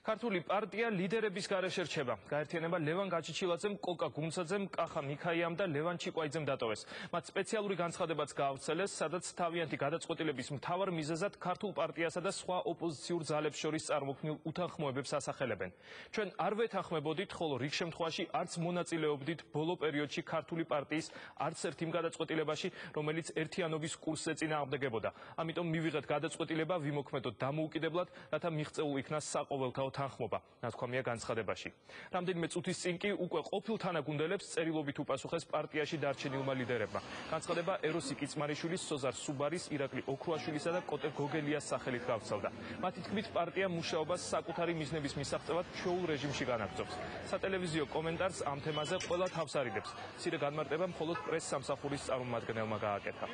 ქართული პარტია ლიდერების გარეშე რჩება. გაერთიანება ლევან გაჩიჩილაძემ, კოკა გუნცაძემ, კახა მიქაიამ და ლევან ჩიკვაიძემ დატოვეს. მათ სპეციალური განცხადებაც გაავრცელეს, სადაც თავიანთი გადაწყვეტილების მთავარ მიზეზად ქართულ პარტიასა და სხვა ოპოზიციურ ძალებს შორის წარმოქმნილ უთანხმოებებს ასახელებენ. ჩვენ არ ვეთანხმებოდით, ხოლო რიგ შემთხვევაში არც მონაწილეობდით ბოლო პერიოდში ქართული პარტიის არც ერთ იმ გადაწყვეტილებაში, რომელიც ერთიანობის კურსზე წინააღმდეგებოდა. ამიტომ მივიღეთ გადაწყვეტილება, ვიმოქმედოთ დამოუკიდებლად, რათა მიღწეულ იქნა საყოველთაო თანხმობა, ნათქვამია განცხადებაში. რამდენიმე წუთის წინ კი უკვე ყოფილ თანაგუნდელებს წერილობით უპასუხეს პარტიაში დარჩენილმა ლიდერებმა. განცხადება ეროსი კიცმარიშვილის, სოზარ სუბარის, ირაკლი ოქრუაშვილისა და კოტე გოგელიას სახელით გავრცელდა. მათი თქმით, პარტია მუშაობას საკუთარი მიზნების მისაღწევად ჩვეულ რეჟიმში განაგრძობს. სატელევიზიო კომენტარს ამ თემაზე ყველა თავს არიდებს. მცირე განმარტება მხოლოდ პრეს-სამსახურის წარმომადგენელმა გააკეთა.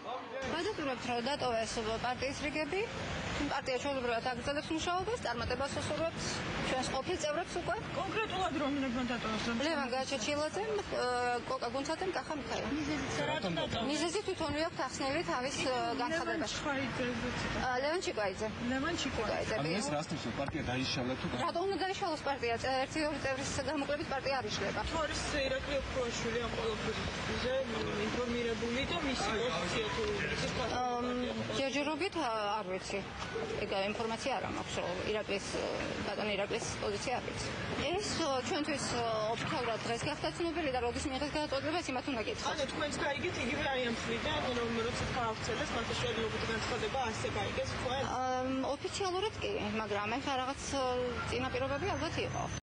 გადავწყვეტ, რომ დატოვეს პარტიის რიგები, პარტია ჩვეულებრივად აგრძელებს მუშაობას, წარმატებას უსურვებს ჩვენს ყოფილ წევრებს უკვე. კონკრეტულად რომლებმა დატოვეს? ლევან გაჩიჩილაძემ, კოკა გუნცაძემ, კახა მიქაიამ. მიზეზი თვითონვე აქვს ახსნილი თავის განცხადებაში. ლევან ჩიკვაიძე. ეს რას ნიშნავს? პარტია დაიშალა თუ? რატომ უნდა დაიშალოს პარტია? ერთი ორი წევრის გამოკლებით პარტია არ იშლება. თუ არის ირაკლი ოქრუაშვილი ამ ყველაფერზე ინფორმირებული და მისი პოზიცია თუ ჯერჯერობით არ ვიცი. ეგ ინფორმაცია არ მაქვს, რომ ბატონ ირაკლის პოზიცია არ ვიცი. ეს ჩვენთვის ოფიციალურად დღეს გახდა ცნობილი და როდის მიიღეს გადაწყვეტილებას, იმათ უნდა გითხრათ. ანუ თქვენც გაიგეთ იგივე აი ამ მხრიდან, რომ როცა გაავრცელეს მათ შეეძლოთ განცხადება ასე გაიგეს თქვენ? ოფიციალურად კი, მაგრამ ეხლა რაღაც წინაპირობები ალბათ იყო.